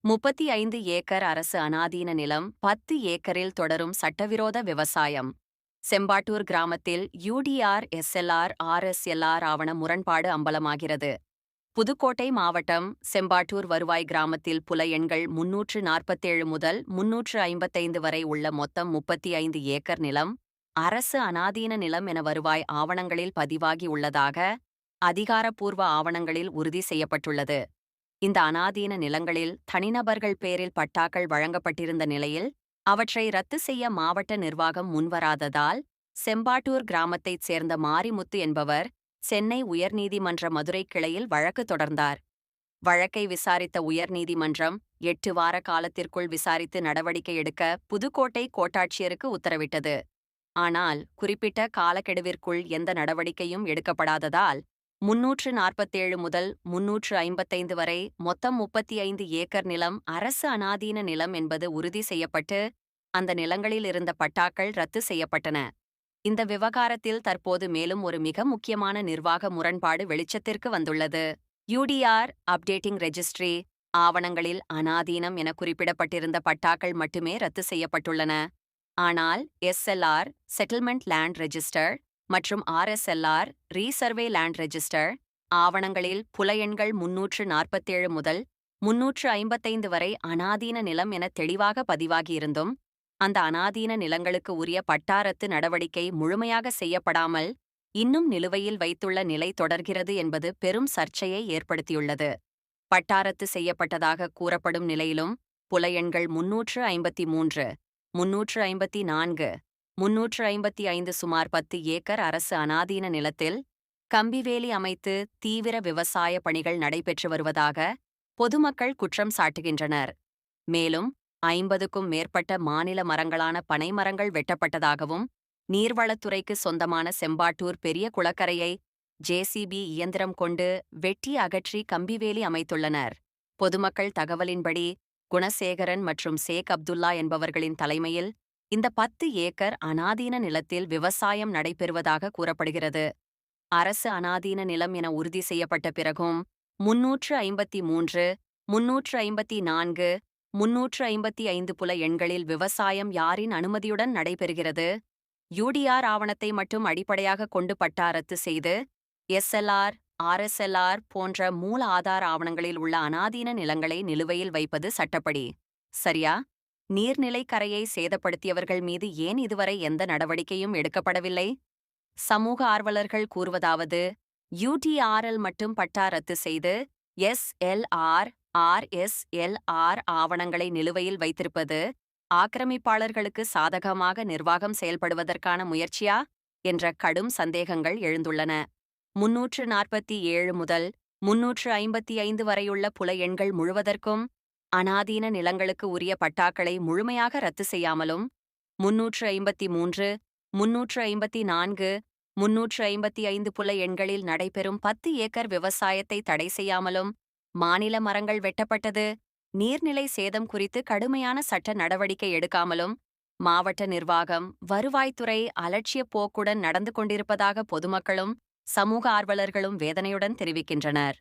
35 acre அரசு அனாதீன நிலம் 10 ஏக்கரில் தொடரும் சட்டவிரோத விவசாயம். செம்பாட்டூர் கிராமத்தில் யுடிஆர் எஸ்எல்ஆர் ஆர்எஸ்எல்ஆர் ஆவண முரண்பாடு அம்பலமாகிறது. புதுக்கோட்டை மாவட்டம் செம்பாட்டூர் வருவாய் கிராமத்தில் புல எண்கள் 347 முதல் 355 வரை உள்ள மொத்தம் 35 ஏக்கர் நிலம் அரசு அனாதீன நிலம் என வருவாய் ஆவணங்களில் பதிவாகி உள்ளதாக அதிகாரப்பூர்வ ஆவணங்களில் உறுதி செய்யப்பட்டுள்ளது. இந்த அனாதீன நிலங்களில் தனிநபர்கள் பேரில் பட்டாக்கள் வழங்கப்பட்டிருந்த நிலையில் அவற்றை ரத்து செய்ய மாவட்ட நிர்வாகம் முன்வராததால் செம்பாட்டூர் கிராமத்தைச் சேர்ந்த மாரிமுத்து என்பவர் சென்னை உயர்நீதிமன்ற மதுரை கிளையில் வழக்கு தொடர்ந்தார். வழக்கை விசாரித்த உயர்நீதிமன்றம் 8 வார காலத்திற்குள் விசாரித்து நடவடிக்கை எடுக்க புதுக்கோட்டை கோட்டாட்சியருக்கு உத்தரவிட்டது. ஆனால் குறிப்பிட்ட காலக்கெடுவிற்குள் எந்த நடவடிக்கையும் எடுக்கப்படாததால் 347 முதல் 355 வரை மொத்தம் 35 ஏக்கர் நிலம் அரசு அனாதீன நிலம் என்பது உறுதி செய்யப்பட்டு அந்த நிலங்களில் இருந்த பட்டாக்கள் ரத்து செய்யப்பட்டன. இந்த விவகாரத்தில் தற்போது மேலும் ஒரு மிக முக்கியமான நிர்வாக முரண்பாடு வெளிச்சத்திற்கு வந்துள்ளது. யுடிஆர் அப்டேட்டிங் ரெஜிஸ்ட்ரி ஆவணங்களில் அனாதீனம் என குறிப்பிடப்பட்டிருந்த பட்டாக்கள் மட்டுமே ரத்து செய்யப்பட்டுள்ளன. ஆனால் எஸ்எல்ஆர் செட்டில்மெண்ட் லேண்ட் ரெஜிஸ்டர் மற்றும் ஆர்எஸ்எல்ஆர் ரீசர்வே லேண்ட் ரெஜிஸ்டர் ஆவணங்களில் புல எண்கள் 347 முதல் 355 வரை அனாதீன நிலம் என தெளிவாக பதிவாகியிருந்தும் அந்த அனாதீன நிலங்களுக்கு உரிய பட்டாரத்து நடவடிக்கை முழுமையாக செய்யப்படாமல் இன்னும் நிலுவையில் வைத்துள்ள நிலை தொடர்கிறது என்பது பெரும் சர்ச்சையை ஏற்படுத்தியுள்ளது. பட்டாரத்து செய்யப்பட்டதாக கூறப்படும் நிலையிலும் புல எண்கள் 353, 354, 355 சுமார் 10 ஏக்கர் அரசு அனாதீன நிலத்தில் கம்பிவேலி அமைத்து தீவிர விவசாய பணிகள் நடைபெற்று வருவதாக பொதுமக்கள் குற்றம் சாட்டுகின்றனர். மேலும் 50க்கும் மேற்பட்ட மாநில மரங்களான பனை மரங்கள் வெட்டப்பட்டதாகவும் நீர்வளத்துறைக்கு சொந்தமான செம்பாட்டூர் பெரிய குளக்கரையை ஜேசிபி இயந்திரம் கொண்டு வெட்டி அகற்றி கம்பிவேலி அமைத்துள்ளனர். பொதுமக்கள் தகவலின்படி குணசேகரன் மற்றும் சேக் அப்துல்லா என்பவர்களின் தலைமையில் இந்த 10 ஏக்கர் அனாதீன நிலத்தில் விவசாயம் நடைபெறுவதாக கூறப்படுகிறது. அரசு அனாதீன நிலம் என உறுதி செய்யப்பட்ட பிறகும் 353, 354, 355 புல எண்களில் விவசாயம் யாரின் அனுமதியுடன் நடைபெறுகிறது? யுடிஆர் ஆவணத்தை மட்டும் அடிப்படையாக கொண்டு பட்டா ரத்து செய்து எஸ்எல்ஆர், ஆர்எஸ்எல்ஆர் போன்ற மூல ஆதார ஆவணங்களில் உள்ள அனாதீன நிலங்களை நிலுவையில் வைப்பது சட்டப்படி சரியா? நீர்நிலை கரையை சேதப்படுத்தியவர்கள் மீது ஏன் இதுவரை எந்த நடவடிக்கையும் எடுக்கப்படவில்லை? சமூக ஆர்வலர்கள் கூறுவதாவது, யுடிஆர்எல் மட்டும் பட்டா ரத்து செய்து எஸ்எல்ஆர், ஆர்எஸ்எல்ஆர் ஆவணங்களை நிலுவையில் வைத்திருப்பது ஆக்கிரமிப்பாளர்களுக்கு சாதகமாக நிர்வாகம் செயல்படுவதற்கான முயற்சியா என்ற கடும் சந்தேகங்கள் எழுந்துள்ளன. 347 முதல் 355 வரையுள்ள புல எண்கள் முழுவதற்கும் அனாதீன நிலங்களுக்கு உரிய பட்டாக்களை முழுமையாக ரத்து செய்யாமலும் 353, 354, 355 புல எண்களில் நடைபெறும் 10 ஏக்கர் விவசாயத்தை தடை செய்யாமலும் மாநில மரங்கள் வெட்டப்பட்டது, நீர்நிலை சேதம் குறித்து கடுமையான சட்ட நடவடிக்கை எடுக்காமலும் மாவட்ட நிர்வாகம், வருவாய்த்துறை அலட்சிய போக்குடன் நடந்து கொண்டிருப்பதாக பொதுமக்களும் சமூக ஆர்வலர்களும் வேதனையுடன் தெரிவிக்கின்றனர்.